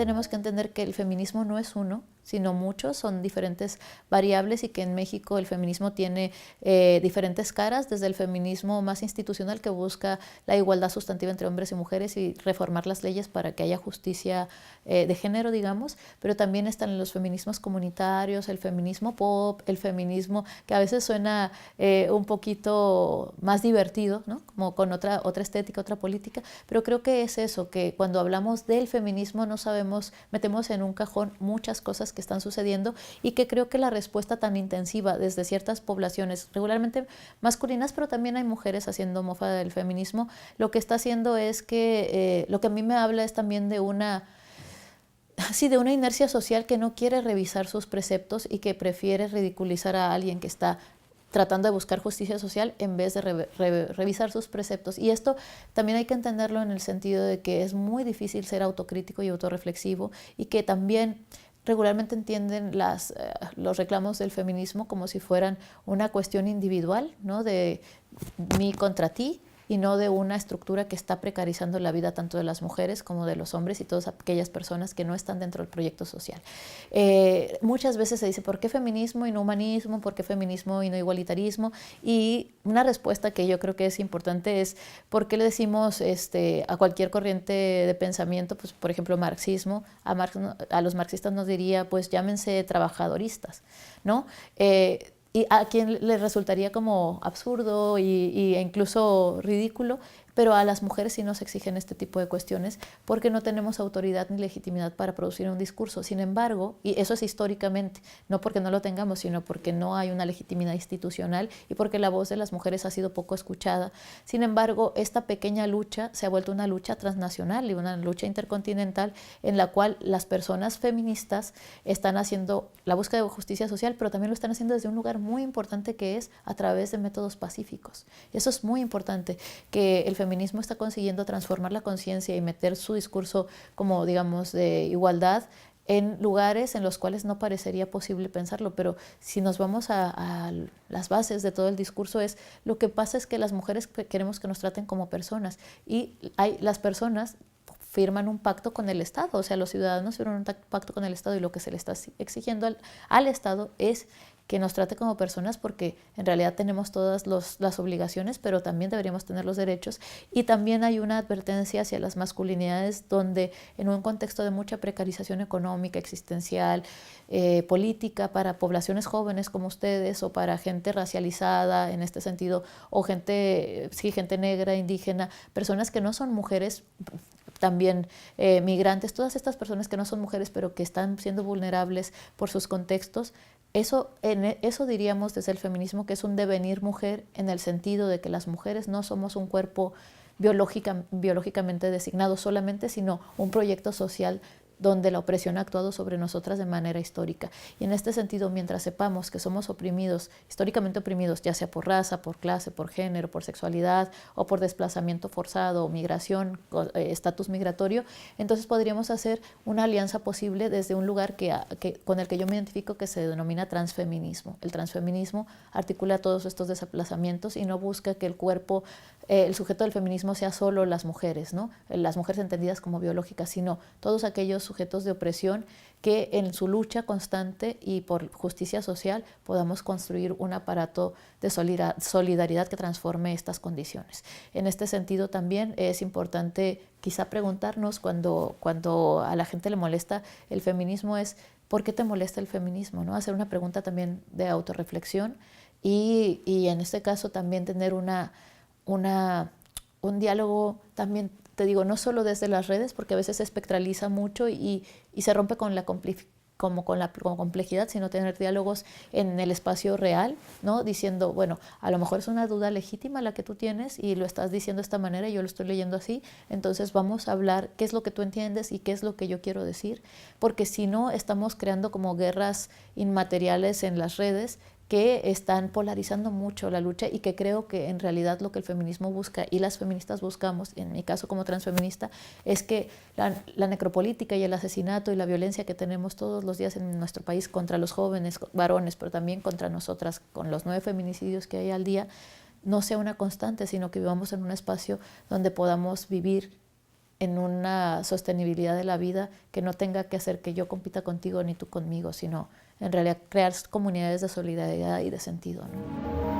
tenemos que entender que el feminismo no es uno, sino muchos, son diferentes variables y que en México el feminismo tiene diferentes caras, desde el feminismo más institucional que busca la igualdad sustantiva entre hombres y mujeres y reformar las leyes para que haya justicia de género, digamos, pero también están los feminismos comunitarios, el feminismo pop, el feminismo que a veces suena un poquito más divertido, ¿no? Como con otra estética, otra política, pero creo que es eso, que cuando hablamos del feminismo no sabemos, metemos en un cajón muchas cosas que están sucediendo y que creo que la respuesta tan intensiva desde ciertas poblaciones, regularmente masculinas, pero también hay mujeres haciendo mofa del feminismo, lo que está haciendo es que lo que a mí me habla es también de una inercia social que no quiere revisar sus preceptos y que prefiere ridiculizar a alguien que está tratando de buscar justicia social en vez de revisar sus preceptos. Y esto también hay que entenderlo en el sentido de que es muy difícil ser autocrítico y autorreflexivo y que también regularmente entienden los reclamos del feminismo como si fueran una cuestión individual, ¿no? De mí contra ti, y no de una estructura que está precarizando la vida tanto de las mujeres como de los hombres y todas aquellas personas que no están dentro del proyecto social. Muchas veces se dice, ¿por qué feminismo y no humanismo? ¿Por qué feminismo y no igualitarismo? Y una respuesta que yo creo que es importante es, ¿por qué le decimos a cualquier corriente de pensamiento, pues por ejemplo marxismo, a los marxistas nos diría, pues llámense trabajadoristas, ¿no? Y a quien le resultaría como absurdo e incluso ridículo, pero a las mujeres sí nos exigen este tipo de cuestiones porque no tenemos autoridad ni legitimidad para producir un discurso. Sin embargo, y eso es históricamente, no porque no lo tengamos, sino porque no hay una legitimidad institucional y porque la voz de las mujeres ha sido poco escuchada. Sin embargo, esta pequeña lucha se ha vuelto una lucha transnacional y una lucha intercontinental en la cual las personas feministas están haciendo la búsqueda de justicia social, pero también lo están haciendo desde un lugar muy importante que es a través de métodos pacíficos. Eso es muy importante, que el feminismo está consiguiendo transformar la conciencia y meter su discurso como, digamos, de igualdad en lugares en los cuales no parecería posible pensarlo, pero si nos vamos a las bases de todo el discurso lo que pasa es que las mujeres queremos que nos traten como personas y las personas firman un pacto con el Estado, o sea, los ciudadanos firman un pacto con el Estado y lo que se le está exigiendo al Estado es que nos trate como personas porque en realidad tenemos todas las obligaciones, pero también deberíamos tener los derechos. Y también hay una advertencia hacia las masculinidades donde en un contexto de mucha precarización económica, existencial, política para poblaciones jóvenes como ustedes o para gente racializada en este sentido o gente negra, indígena, personas que no son mujeres, también migrantes, todas estas personas que no son mujeres pero que están siendo vulnerables por sus contextos. Eso diríamos desde el feminismo que es un devenir mujer en el sentido de que las mujeres no somos un cuerpo biológicamente designado solamente, sino un proyecto social donde la opresión ha actuado sobre nosotras de manera histórica. Y en este sentido, mientras sepamos que somos oprimidos, históricamente oprimidos, ya sea por raza, por clase, por género, por sexualidad o por desplazamiento forzado, migración, estatus migratorio, entonces podríamos hacer una alianza posible desde un lugar con el que yo me identifico que se denomina transfeminismo. El transfeminismo articula todos estos desplazamientos y no busca que el cuerpo, el sujeto del feminismo sea solo las mujeres, ¿no? Las mujeres entendidas como biológicas, sino todos aquellos sujetos de opresión que en su lucha constante y por justicia social podamos construir un aparato de solidaridad que transforme estas condiciones. En este sentido también es importante quizá preguntarnos cuando a la gente le molesta el feminismo ¿por qué te molesta el feminismo? ¿No? Hacer una pregunta también de autorreflexión y en este caso también tener un diálogo también, te digo, no solo desde las redes, porque a veces se espectraliza mucho y se rompe con la complejidad, sino tener diálogos en el espacio real, ¿no? Diciendo, bueno, a lo mejor es una duda legítima la que tú tienes y lo estás diciendo de esta manera y yo lo estoy leyendo así, entonces vamos a hablar qué es lo que tú entiendes y qué es lo que yo quiero decir, porque si no estamos creando como guerras inmateriales en las redes que están polarizando mucho la lucha y que creo que en realidad lo que el feminismo busca y las feministas buscamos, en mi caso como transfeminista, es que la necropolítica y el asesinato y la violencia que tenemos todos los días en nuestro país contra los jóvenes varones, pero también contra nosotras, con los 9 feminicidios que hay al día, no sea una constante, sino que vivamos en un espacio donde podamos vivir en una sostenibilidad de la vida que no tenga que hacer que yo compita contigo ni tú conmigo, sino en realidad crear comunidades de solidaridad y de sentido, ¿no?